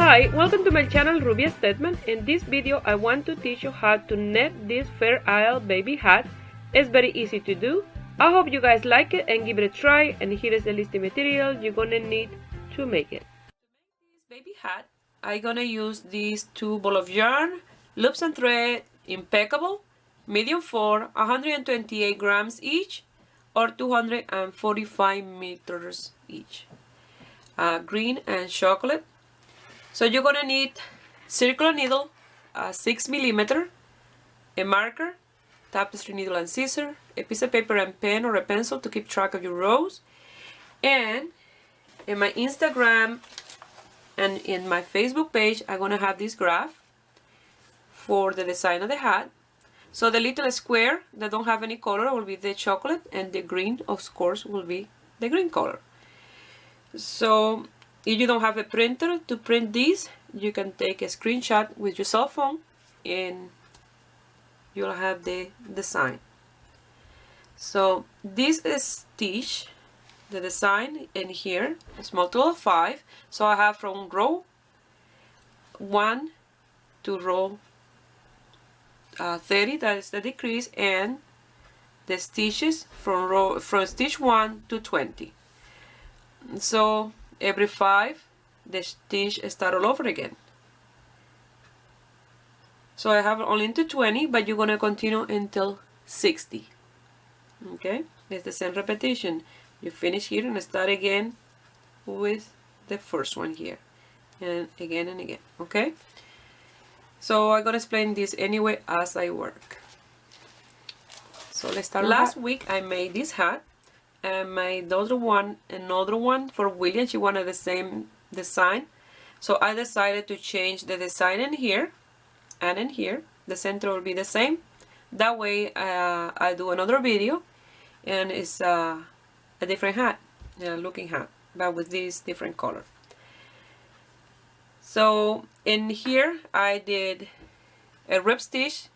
Hi, welcome to my channel Rubia Statement. In this video I want to teach you how to knit this Fair Isle baby hat. It's very easy to do. I hope you guys like it and give it a try, and here is the list of materials you're gonna need to make it. To make this baby hat, I'm gonna use these two balls of yarn, loops and thread, impeccable, medium 4, 128 grams each, or 245 meters each. Green and chocolate. So you're gonna need circular needle, 6 millimeter, a marker, tapestry needle and scissor, a piece of paper and pen or a pencil to keep track of your rows, and in my Instagram and in my Facebook page I'm gonna have this graph for the design of the hat. So the little square that don't have any color will be the chocolate, and the green of course will be the green color. So if you don't have a printer to print these, you can take a screenshot with your cell phone and you'll have the design. So this is stitch, the design in here, a small total of 5. So I have from row 1 to row 30, that is the decrease, and the stitches from stitch 1 to 20. So every 5 the stitch start all over again. So I have only into 20, but you're gonna continue until 60. Okay, it's the same repetition. You finish here and start again with the first one here, and again and again. Okay, so I'm gonna explain this anyway as I work. So let's start. Last week I made this hat, and made another one for William. She wanted the same design, so I decided to change the design in here and in here. The center will be the same. That way I do another video and it's a different hat, looking hat, but with this different color. So in here I did a rib stitch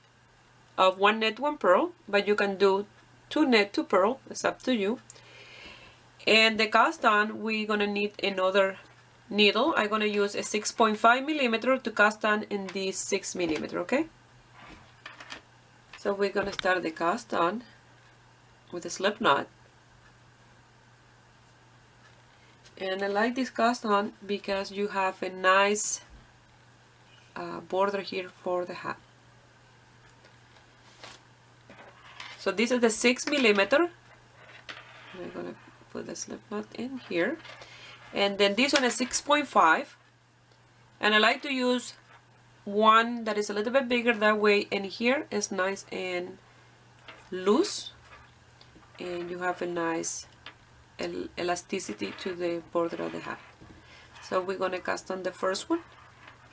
of 1 net 1 purl, but you can do 2 net 2 purl, it's up to you. And the cast on, we're gonna need another needle. I'm gonna use a 6.5 millimeter to cast on in this 6 millimeter. Okay, so we're gonna start the cast on with a slip knot, and I like this cast on because you have a nice border here for the hat. So this is the 6 millimeter. We're gonna put the slip knot in here, and then this one is 6.5, and I like to use one that is a little bit bigger, that way in here is nice and loose, and you have a nice elasticity to the border of the hat. So we're gonna cast on the first one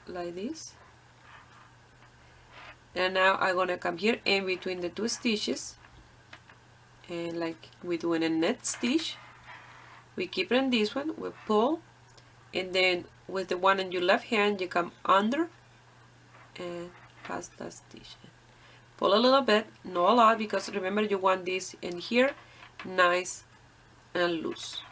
like this, and now I'm gonna come here in between the 2 stitches, and like we're doing a net stitch, we keep it in this one, we pull, and then with the one in your left hand you come under and pass that stitch. Pull a little bit, not a lot, because remember you want this in here nice and loose.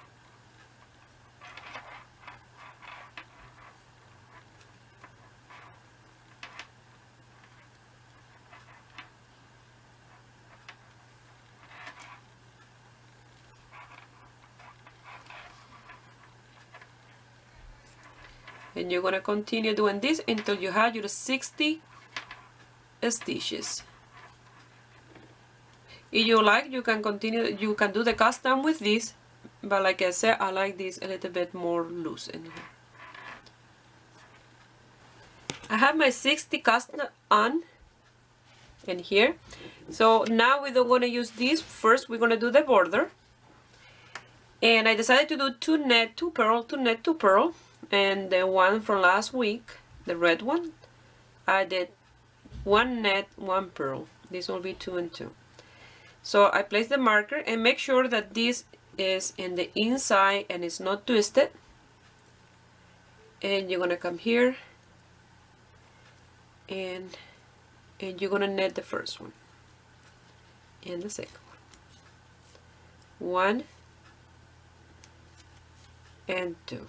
And you're gonna continue doing this until you have your 60 stitches. If you like, you can continue, you can do the cast on with this, but like I said, I like this a little bit more loose in here. I have my 60 cast on in here. So now we're gonna use this. First we're gonna do the border, and I decided to do 2 net 2 purl, 2 net 2 purl. And the one from last week, the red one, I did 1 net 1 purl. This will be 2 and 2. So I place the marker and make sure that this is in the inside and it's not twisted. And you're gonna come here and you're gonna net the first one and the second one. 1 and 2.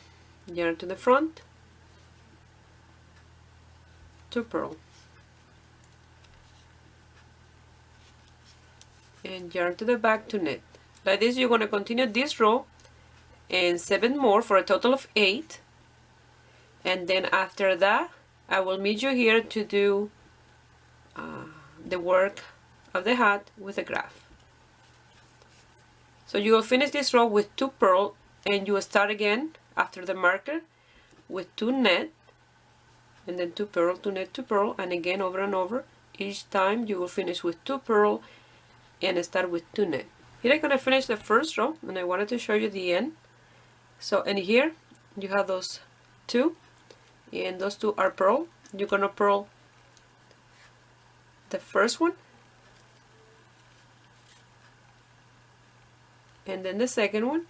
Yarn to the front, 2 purl, and yarn to the back to knit. Like this, you're going to continue this row and 7 more for a total of 8, and then after that I will meet you here to do the work of the hat with a graph. So you will finish this row with 2 purl, and you will start again after the marker with 2 net, and then 2 purl, 2 net, 2 purl, and again over and over. Each time you will finish with 2 purl and start with 2 net. Here I'm going to finish the first row, and I wanted to show you the end. So in here you have those 2, and those 2 are purl. You're going to purl the first one, and then the second one,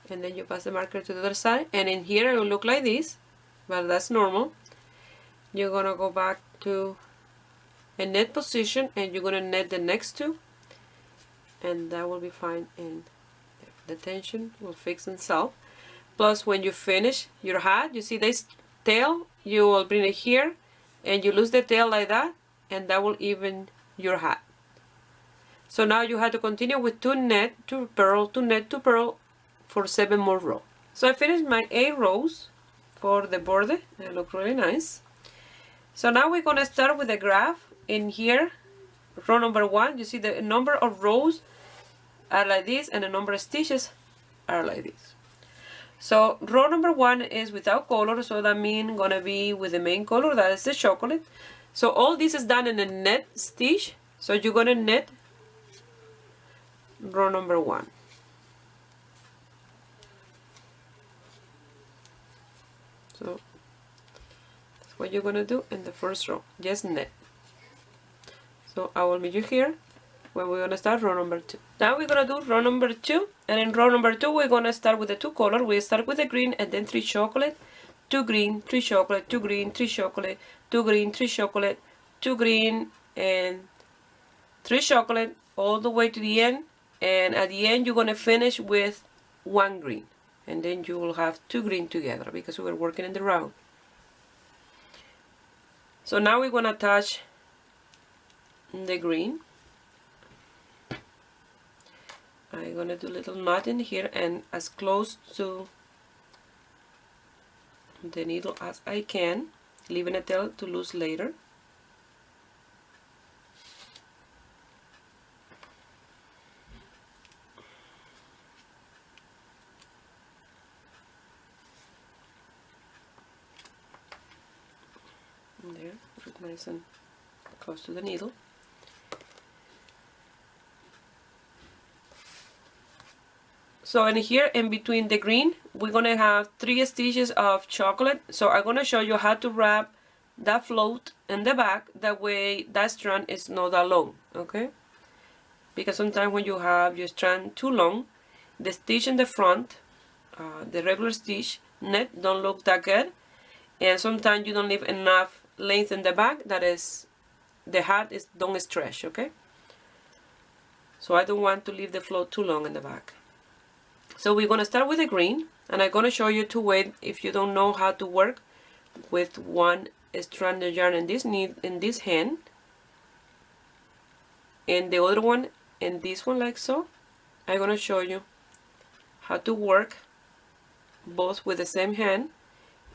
and then you pass the marker to the other side, and in here it will look like this, but that's normal. You're going to go back to a net position, and you're going to net the next 2, and that will be fine, and the tension will fix itself. Plus, when you finish your hat, you see this tail, you will bring it here, and you lose the tail like that, and that will even your hat. So now you have to continue with 2 net, 2 purl, 2 net, 2 purl for 7 more rows. So I finished my 8 rows for the border. They look really nice. So now we're going to start with a graph. In here, row number 1, you see the number of rows are like this, and the number of stitches are like this. So row number 1 is without color, so that means gonna be with the main color, that is the chocolate. So all this is done in a net stitch. So you're gonna knit row number 1. So that's what you're gonna do in the first row, just knit. So I will meet you here when we're gonna start row number 2. Now we're gonna do row number 2, and in row number 2 we're gonna start with the 2 color. We start with the green, and then 3 chocolate, 2 green, 3 chocolate, 2 green, 3 chocolate, 2 green, 3 chocolate, 2 green, and 3 chocolate all the way to the end. And at the end you're gonna finish with 1 green, and then you will have 2 green together because we were working in the round. So now we're gonna attach the green. I'm gonna do a little knot in here, and as close to the needle as I can, leaving a tail to lose later. And there, put it nice and close to the needle. So in here, in between the green, we're gonna have 3 stitches of chocolate. So I'm gonna show you how to wrap that float in the back. That way that strand is not that long, okay? Because sometimes when you have your strand too long, the stitch in the front, the regular stitch net, don't look that good. And sometimes you don't leave enough length in the back, that is, the hat is don't stretch, okay? So I don't want to leave the float too long in the back. So we're going to start with the green, and I'm going to show you 2 ways if you don't know how to work with 1 strand of yarn in this hand, and the other one in this one, like so. I'm going to show you how to work both with the same hand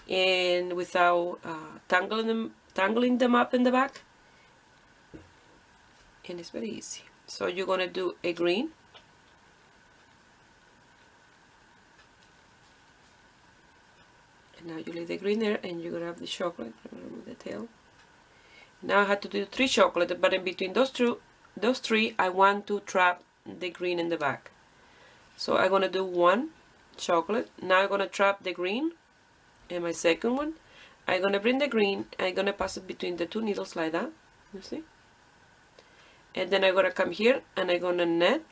and without tangling them up in the back, and it's very easy. So you're going to do a green, and now you leave the green there, and you grab the chocolate, remove the tail. Now I have to do 3 chocolate, but in between those 3 I want to trap the green in the back. So I'm going to do 1 chocolate. Now I'm going to trap the green in my second one. I'm going to bring the green, I'm going to pass it between the 2 needles like that, you see? And then I'm going to come here, and I'm going to net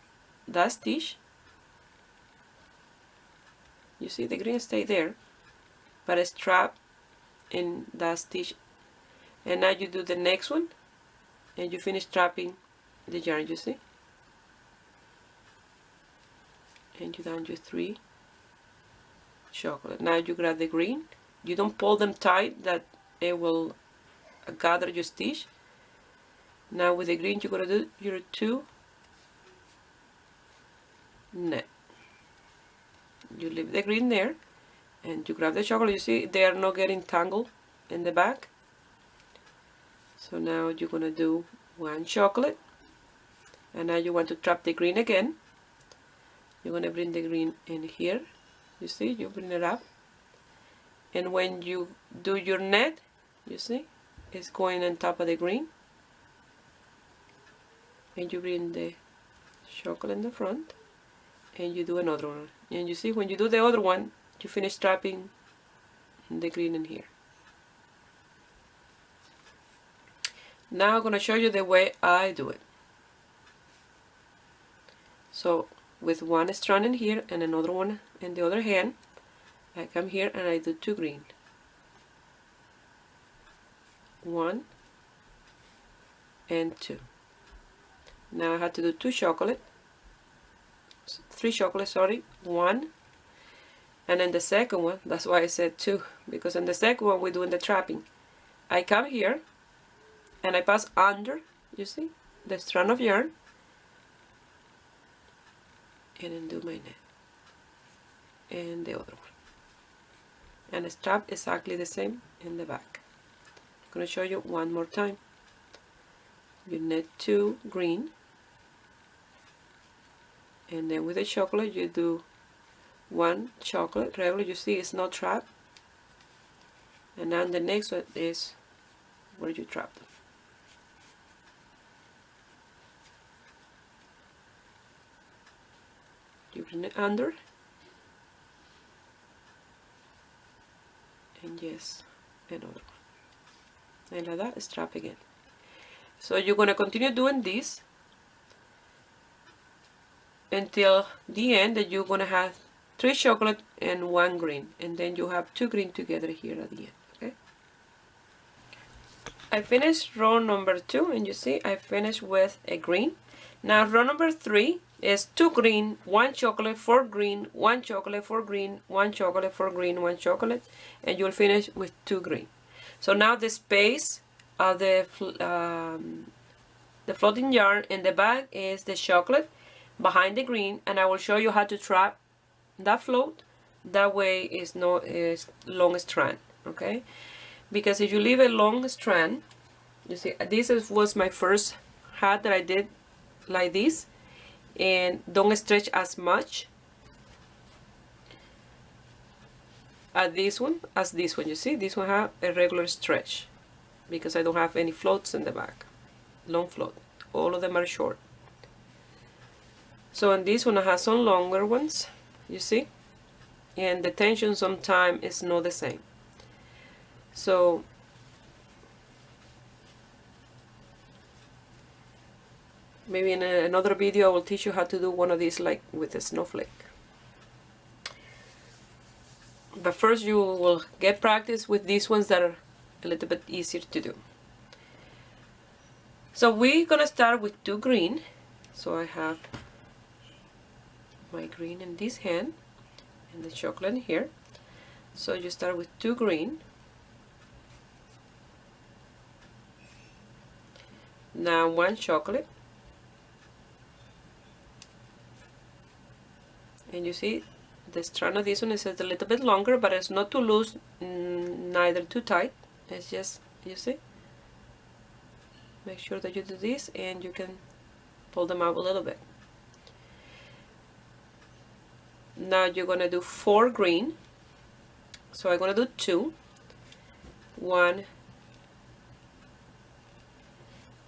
that stitch. You see the green stay there, but it's trapped in that stitch. And now you do the next one, and you finish trapping the yarn, you see? And you done your 3 chocolate. Now you grab the green, you don't pull them tight that it will gather your stitch. Now with the green you're going to do your 2 net. You leave the green there and you grab the chocolate. You see they are not getting tangled in the back. So now you're going to do 1 chocolate, and now you want to trap the green again. You're going to bring the green in here. You see, you bring it up, and when you do your net, you see it's going on top of the green, and you bring the chocolate in the front and you do another one, and you see when you do the other one you finish trapping the green in here. Now I'm going to show you the way I do it. So with one strand in here and another one in the other hand, I come here and I do 2 green. 1 and 2. Now I have to do 3 chocolate, sorry, 1, and then the second one, that's why I said 2, because in the second one we're doing the trapping. I come here and I pass under, you see, the strand of yarn, and then do my net and the other one, and strap exactly the same in the back. I'm going to show you one more time. You net 2 green, and then with the chocolate you do 1 chocolate regular. You see it's not trapped, and then the next one is where you trap them. You bring it under, and yes, another one, and like that, strap again. So you're going to continue doing this until the end, that you're going to have 3 chocolate and 1 green, and then you have 2 green together here at the end. Okay, I finished row number 2, and you see I finished with a green. Now row number 3 is 2 green, 1 chocolate, 4 green, 1 chocolate, 4 green, 1 chocolate, 4 green, 1 chocolate, and you'll finish with 2 green. So now the space of the floating yarn in the back is the chocolate behind the green, and I will show you how to trap that float. That way it's not a long strand, okay? Because if you leave a long strand, you see this was my first hat that I did like this, and don't stretch as much at this one as this one. You see this one have a regular stretch because I don't have any floats in the back, long float. All of them are short. So in this one I have some longer ones, you see, and the tension sometimes is not the same. So maybe in another video I will teach you how to do one of these like with a snowflake. But first you will get practice with these ones that are a little bit easier to do. So we're gonna start with 2 green. So I have my green in this hand and the chocolate here. So you start with 2 green. Now 1 chocolate. And you see the strand of this one is a little bit longer, but it's not too loose, neither too tight. It's just, you see, make sure that you do this and you can pull them out a little bit. Now you're going to do 4 green. So I'm going to do 2, 1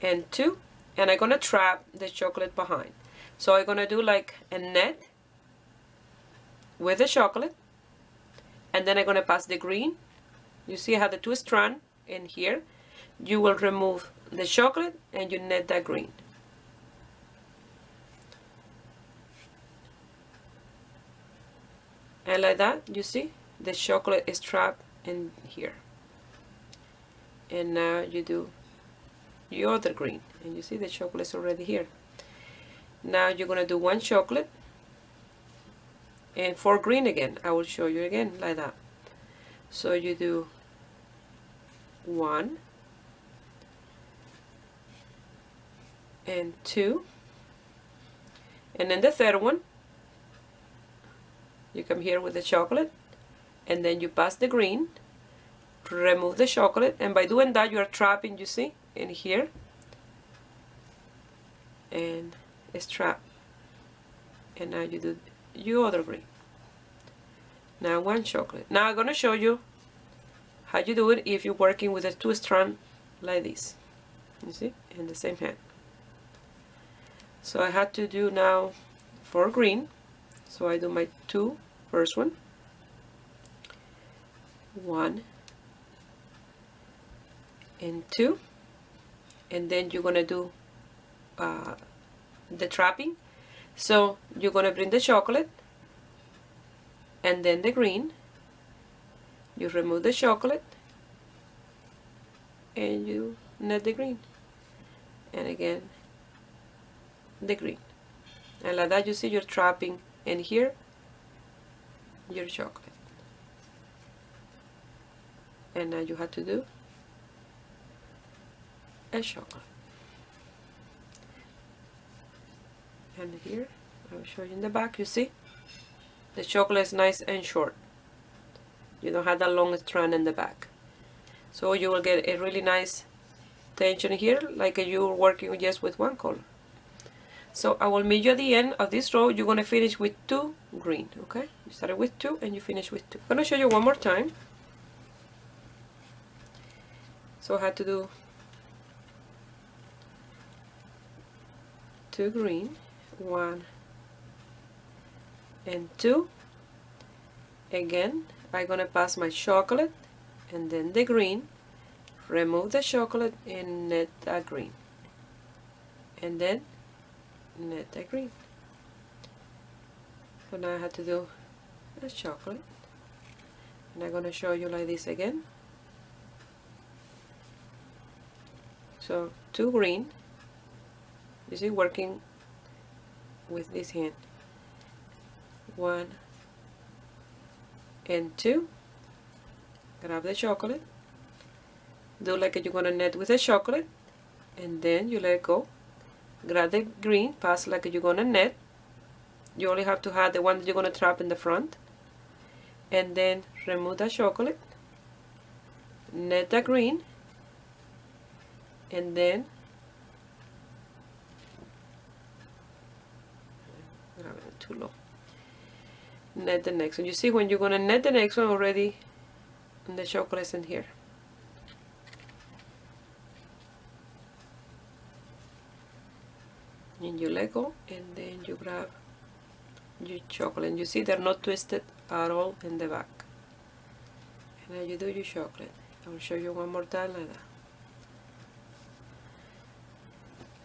and 2, and I'm going to trap the chocolate behind. So I'm going to do like a net with the chocolate, and then I'm going to pass the green. You see I have the 2 strands in here. You will remove the chocolate and you net that green. And like that, you see the chocolate is trapped in here. And now you do your other green, and you see the chocolate is already here. Now you're going to do 1 chocolate and 4 green again. I will show you again like that. So you do 1 and 2, and then the third one you come here with the chocolate, and then you pass the green, remove the chocolate, and by doing that you are trapping, you see, in here, and it's trapped. And now you do your other green. Now 1 chocolate. Now I'm going to show you how you do it if you're working with a 2 strand like this, you see, in the same hand. So I had to do now 4 green, so I do my 2 first one, 1 and 2, and then you're gonna do the trapping. So you're gonna bring the chocolate and then the green, you remove the chocolate and you net the green, and again the green, and like that you see you're trapping in here your chocolate. And now you have to do a chocolate. And here, I will show you in the back, you see? The chocolate is nice and short. You don't have that long strand in the back. So you will get a really nice tension here, like you're working just with 1 color. So I will meet you at the end of this row. You're going to finish with 2 green, okay? You started with 2 and you finish with 2. I'm going to show you one more time. So I had to do 2 green, 1 and 2. Again, I'm going to pass my chocolate and then the green, remove the chocolate and net that green, and then net that green. So now I have to do a chocolate, and I'm going to show you like this again. So 2 green, you see, working with this hand, 1 and 2, grab the chocolate, do like you're going to net with the chocolate, and then you let it go, grab the green, pass like you're going to net. You only have to have the one that you're going to trap in the front, and then remove the chocolate, net the green, and then grab it too low, net the next one. You see, when you're going to net the next one already, the chocolate's in here. And you let go, and then you grab your chocolate, and you see they're not twisted at all in the back. And now you do your chocolate. I will show you one more time like that.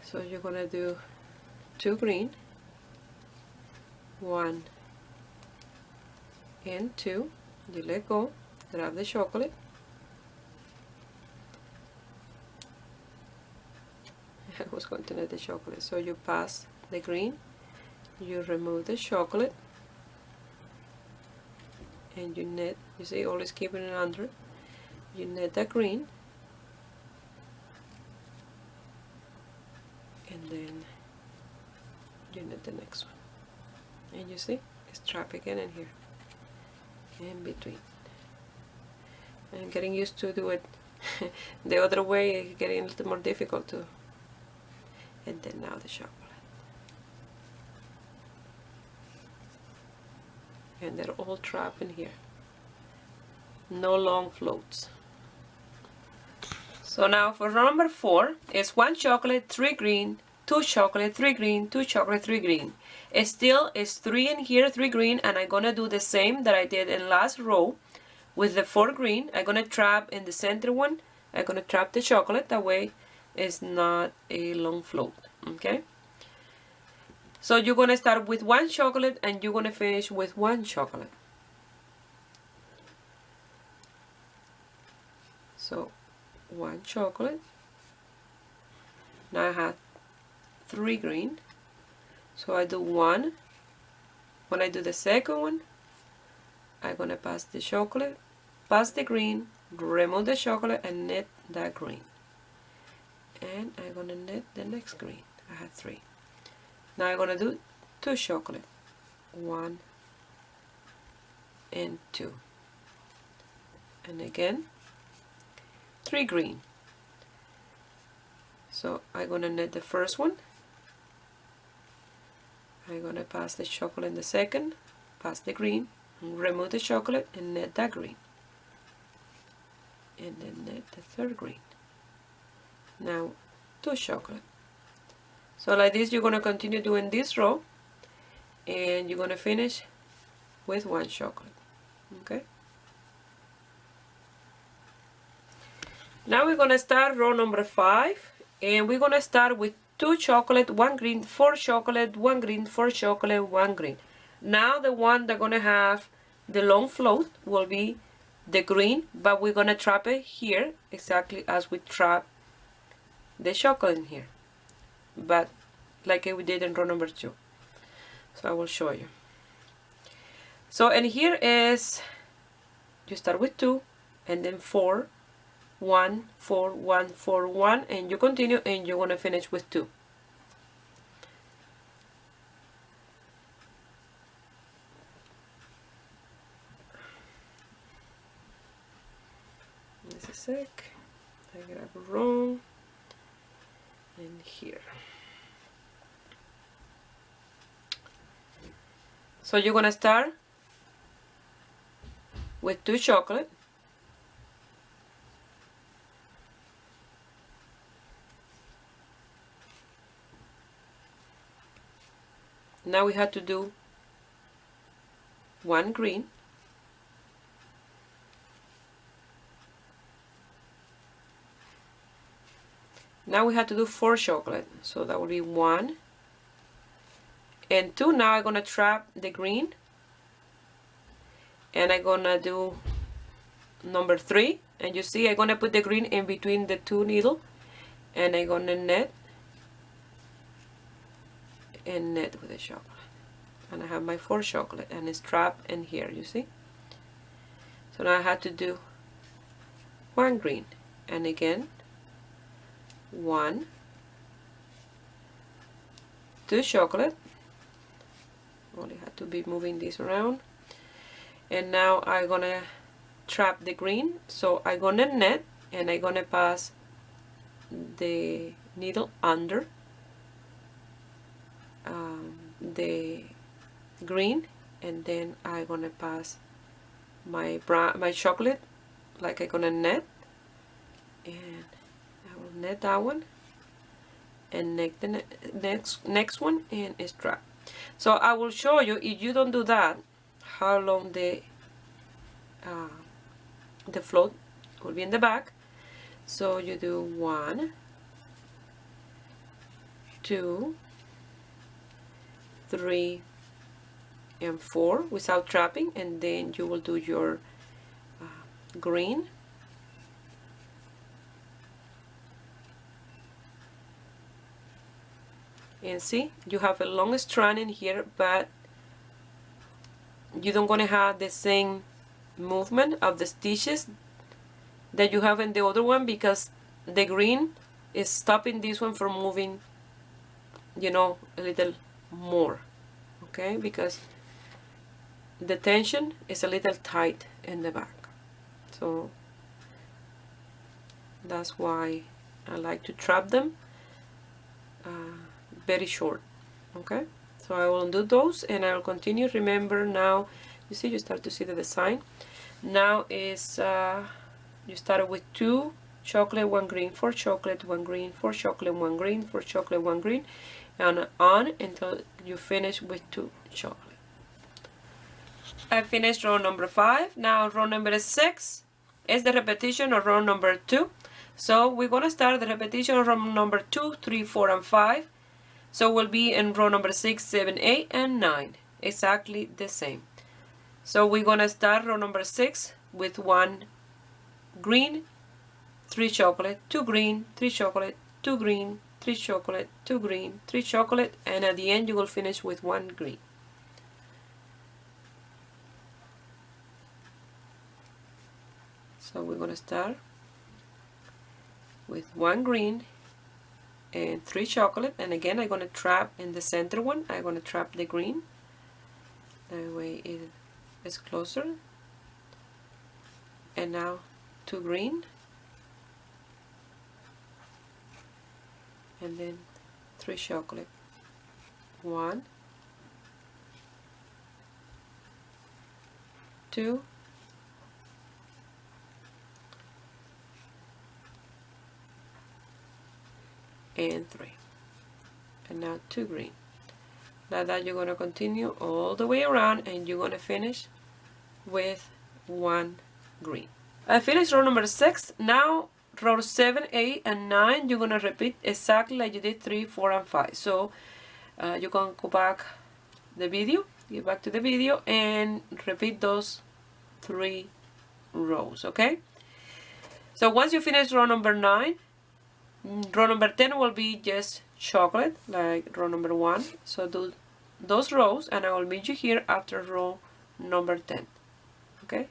So you're gonna do 2 green, 1 and 2, you let go, grab the chocolate, I was going to net the chocolate, so you pass the green, you remove the chocolate, and you net, you see, always keeping it under, you net the green, and then you net the next one, and you see, it's trapped again in here, in between. I'm getting used to do it the other way, it's getting a little more difficult too. And then now the chocolate. And they're all trapped in here. No long floats. So now for row number 4, it's 1 chocolate, 3 green, 2 chocolate, 3 green, 2 chocolate, 3 green. It still is 3 in here, 3 green, and I'm gonna do the same that I did in last row with the 4 green. I'm gonna trap in the center one. I'm gonna trap the chocolate, that way it's not a long float. Okay, so you're gonna start with 1 chocolate and you're gonna finish with 1 chocolate. So 1 chocolate. Now I have 3 green, so I do 1. When I do the second one, I'm gonna pass the chocolate, pass the green, remove the chocolate, and knit that green. And I'm gonna knit the next green. I had 3. Now I'm gonna do 2 chocolate, 1 and 2, and again 3 green. So I'm gonna knit the first one. I'm gonna pass the chocolate in the second, pass the green, remove the chocolate, and knit that green, and then knit the third green. Now 2 chocolate. So like this you're going to continue doing this row, and you're going to finish with 1 chocolate. Okay, now we're going to start row number 5, and we're going to start with 2 chocolate, 1 green, 4 chocolate, 1 green, 4 chocolate, 1 green. Now the one that's going to have the long float will be the green, but we're going to trap it here exactly as we trap the chocolate in here, but like we did in row number 2. So I will show you. So and here is, you start with 2 and then 4, 1, 4, 1, 4, 1, and you continue, and you're going to finish with 2. Just a sec, I got it wrong. And here. So you're gonna start with 2 chocolate, now we have to do 1 green, now we have to do 4 chocolate, so that will be 1 and 2. Now I'm gonna trap the green, and I'm gonna do number 3, and you see I'm gonna put the green in between the 2 needles, and I'm gonna knit and knit with the chocolate, and I have my 4 chocolate, and it's trapped in here, you see. So now I have to do 1 green, and again 1, 2 chocolate, only have to be moving this around, and now I'm gonna trap the green, so I'm gonna knit, and I'm gonna pass the needle under the green, and then I'm gonna pass my chocolate, like I'm gonna knit, and I will knit that one, and knit the next one, and it's trapped. So I will show you, if you don't do that, how long the float will be in the back. So you do 1, 2, 3, and 4 without trapping, and then you will do your green, and see, you have a long strand in here, but you don't gonna have the same movement of the stitches that you have in the other one, because the green is stopping this one from moving, you know, a little more, okay, because the tension is a little tight in the back. So that's why I like to trap them very short. Okay, so I will undo those, and I will continue. Remember, now you see, you start to see the design. Now is you start with 2 chocolate, 1 green, 4 chocolate, 1 green, 4 chocolate, 1 green, 4 chocolate, 1 green, and on until you finish with 2 chocolate. I finished row number 5. Now row number 6 is the repetition of row number 2. So we're going to start the repetition of row number 2, 3, 4, and 5. So we'll be in row number 6, 7, 8, and 9. Exactly the same. So we're going to start row number 6 with 1 green, 3 chocolate, 2 green, 3 chocolate, 2 green, 3 chocolate, 2 green, 3 chocolate, and at the end you will finish with 1 green. So we're going to start with 1 green and 3 chocolate, and again I'm going to trap in the center one. I'm going to trap the green, that way it is closer. And now 2 green and then 3 chocolate, 1, 2, and 3, and now 2 green. Like that you're going to continue all the way around, and you're going to finish with 1 green. I finished row number 6. Now row 7, 8, and 9 you're going to repeat exactly like you did 3, 4, and 5. So you can go back the video, get back to the video, and repeat those 3 rows, okay? So once you finish row number 9, row number 10 will be just chocolate, like row number 1. So do those rows, and I will meet you here after row number 10, okay?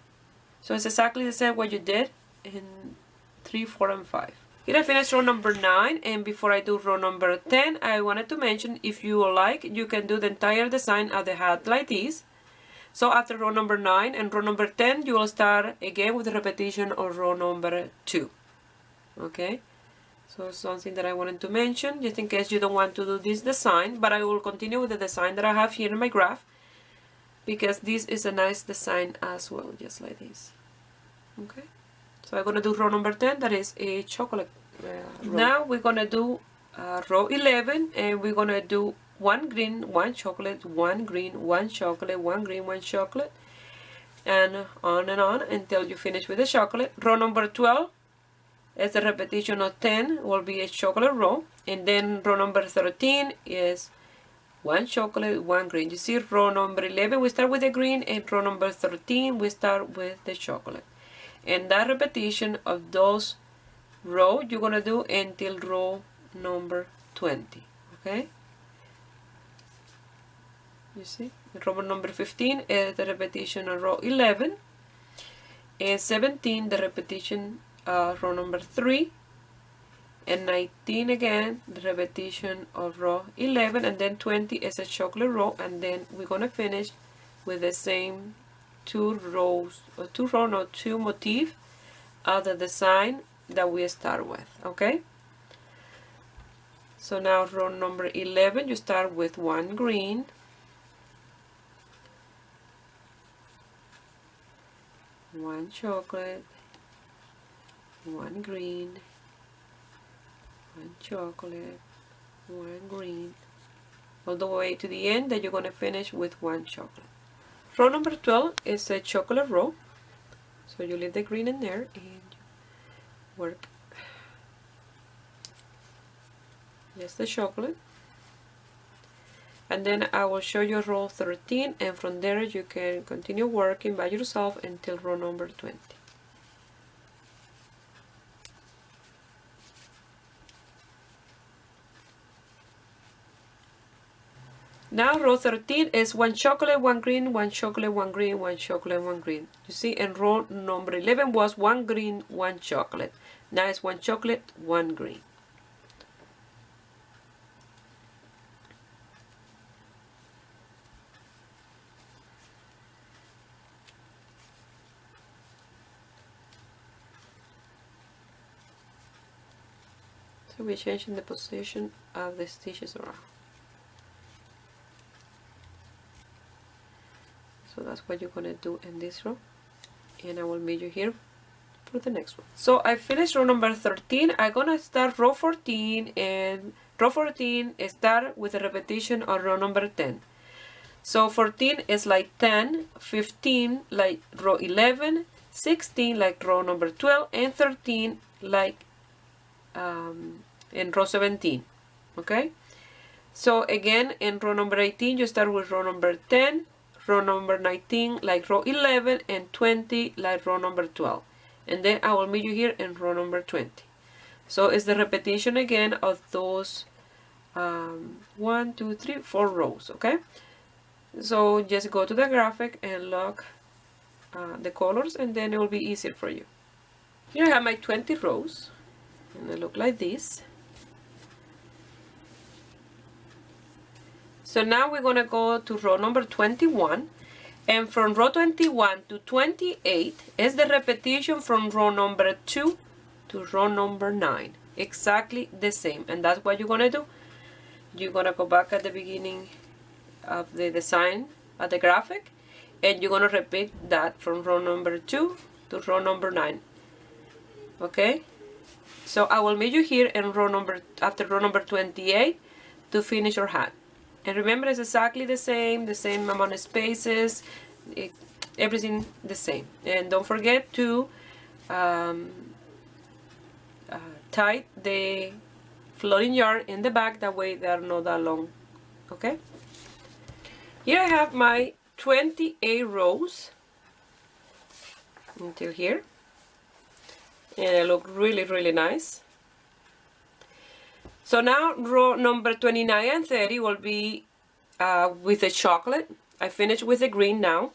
So it's exactly the same what you did in 3, 4, and 5. Here I finished row number 9, and before I do row number 10, I wanted to mention, if you like, you can do the entire design of the hat like this. So after row number 9 and row number 10, you will start again with the repetition of row number 2, okay? So something that I wanted to mention, just in case you don't want to do this design, but I will continue with the design that I have here in my graph, because this is a nice design as well, just like this, okay? So I'm going to do row number 10, that is a chocolate row. Now we're going to do row 11, and we're going to do 1 green, 1 chocolate, 1 green, 1 chocolate, 1 green, 1 chocolate, and on until you finish with the chocolate. Row number 12, as a repetition of 10, will be a chocolate row, and then row number 13 is 1 chocolate, 1 green. You see, row number 11 we start with the green, and row number 13 we start with the chocolate. And that repetition of those rows you're gonna do until row number 20, okay? You see, row number 15 is the repetition of row 11, and 17 the repetition row number 3, and 19 again the repetition of row 11, and then 20 is a chocolate row, and then we're gonna finish with the same 2 motif of the design that we start with, okay? So now row number 11 you start with 1 green, 1 chocolate, 1 green, 1 chocolate, 1 green, all the way to the end, that you're going to finish with 1 chocolate. Row number 12 is a chocolate row, so you leave the green in there and work just the chocolate, and then I will show you row 13, and from there you can continue working by yourself until row number 20. Now row 13 is 1 chocolate, 1 green, 1 chocolate, 1 green, 1 chocolate, 1 green. You see, and row number 11 was 1 green, 1 chocolate. Now it's 1 chocolate, 1 green. So we're changing the position of the stitches around. So that's what you're gonna do in this row, and I will meet you here for the next one. So I finished row number 13. I'm gonna start row 14, and row 14 start with a repetition of row number 10. So 14 is like 10, 15 like row 11, 16 like row number 12, and 13 like in row 17, okay? So again, in row number 18 you start with row number 10, row number 19 like row 11, and 20 like row number 12, and then I will meet you here in row number 20. So it's the repetition again of those 1, 2, 3, 4 rows, okay? So just go to the graphic and look the colors, and then it will be easier for you. Here I have my 20 rows, and they look like this. So now we're going to go to row number 21, and from row 21 to 28 is the repetition from row number 2 to row number 9. Exactly the same, and that's what you're going to do. You're going to go back at the beginning of the design of the graphic, and you're going to repeat that from row number 2 to row number 9. Okay? So I will meet you here in row number, after row number 28 to finish your hat. And remember, it's exactly the same amount of spaces, everything the same. And don't forget to tie the floating yarn in the back, that way they are not that long. Okay? Here I have my 28 rows until here, and they look really, really nice. So now row number 29 and 30 will be with the chocolate. I finished with the green now.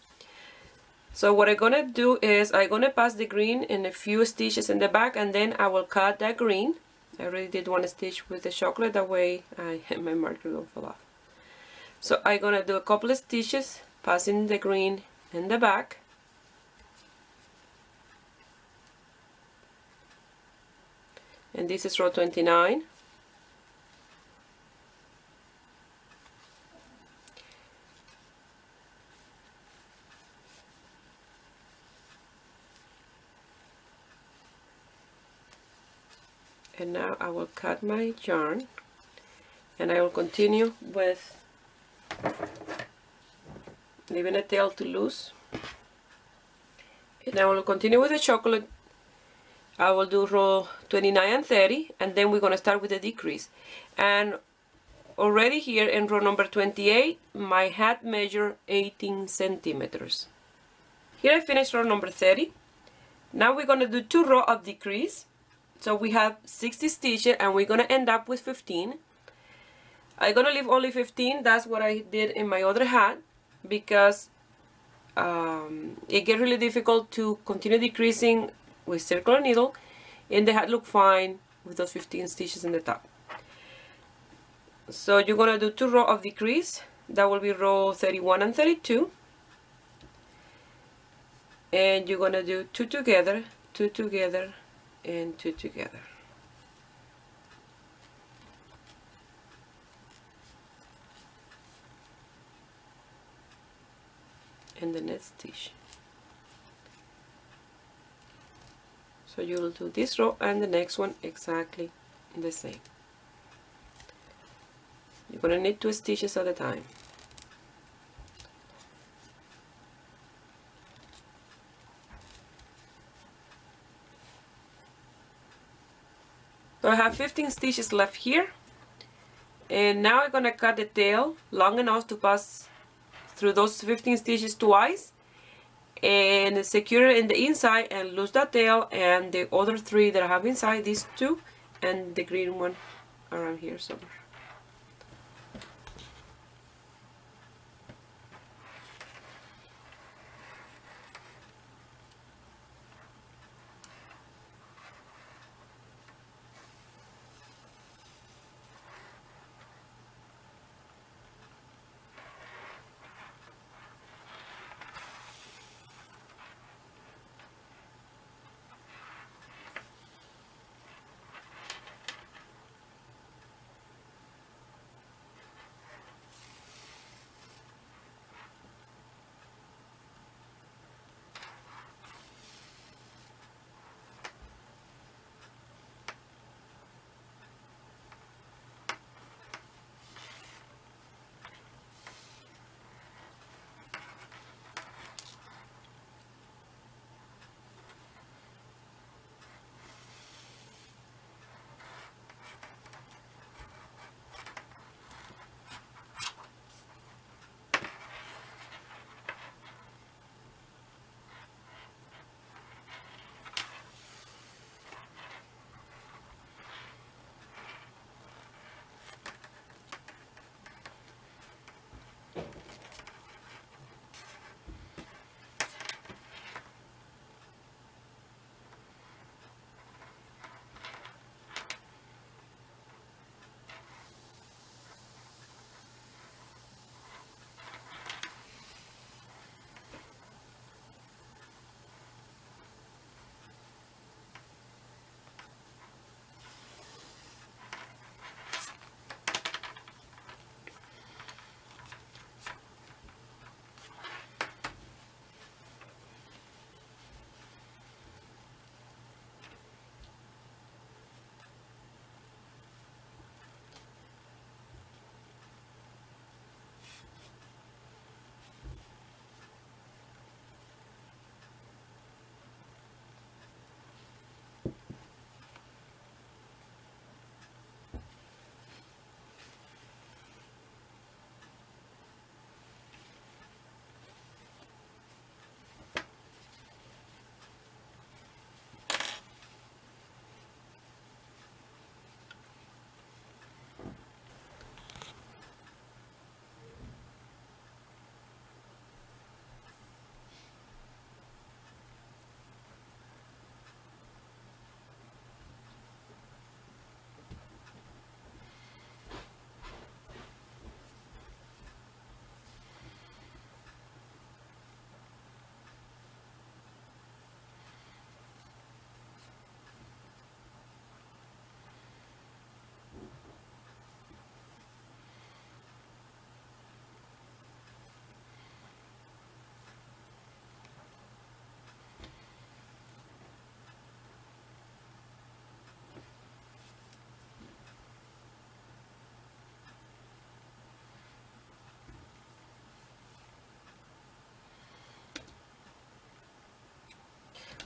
So what I'm gonna do is I'm gonna pass the green in a few stitches in the back, and then I will cut that green. I already did one stitch with the chocolate, that way my marker don't fall off. So I'm gonna do a couple of stitches passing the green in the back. And this is row 29. And now I will cut my yarn, and I will continue with leaving a tail to loose, and I will continue with the chocolate. I will do row 29 and 30, and then we're going to start with the decrease. And already here in row number 28, my hat measure 18 centimeters. Here I finished row number 30. Now we're going to do 2 rows of decrease. So we have 60 stitches, and we're going to end up with 15. I'm going to leave only 15. That's what I did in my other hat, because it gets really difficult to continue decreasing with circular needle, and the hat look fine with those 15 stitches in the top. So you're going to do 2 rows of decrease. That will be row 31 and 32. And you're going to do 2 together, 2 together, and 2 together. And the next stitch. So you will do this row and the next one exactly the same. You're going to knit 2 stitches at a time. So I have 15 stitches left here, and now I'm going to cut the tail long enough to pass through those 15 stitches twice, and secure it in the inside and lose that tail, and the other 3 that I have inside, these 2 and the green one around here somewhere.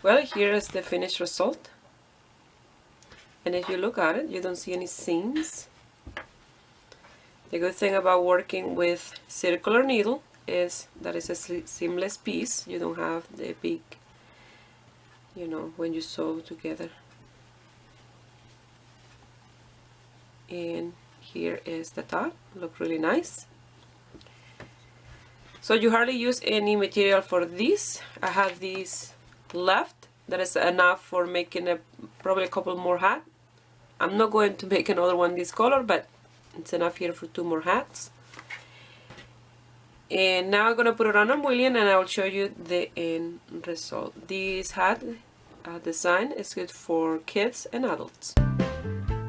Well, here is the finished result. And if you look at it, you don't see any seams. The good thing about working with circular needle is that it's a seamless piece. You don't have the big, you know, when you sew together. And here is the top. Look really nice. So you hardly use any material for this. I have these left. That is enough for making probably a couple more hats. I'm not going to make another one this color, but it's enough here for 2 more hats. And now I'm going to put it on a mullion and I will show you the end result. This hat design is good for kids and adults.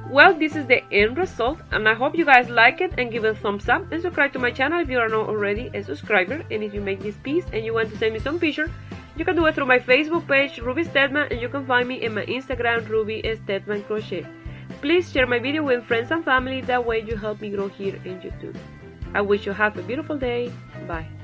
Well, this is the end result, and I hope you guys like it and give it a thumbs up and subscribe to my channel if you are not already a subscriber. And if you make this piece and you want to send me some picture, you can do it through my Facebook page, Ruby Stedman, and you can find me in my Instagram, Ruby Stedman Crochet. Please share my video with friends and family, that way you help me grow here in YouTube. I wish you have a beautiful day. Bye.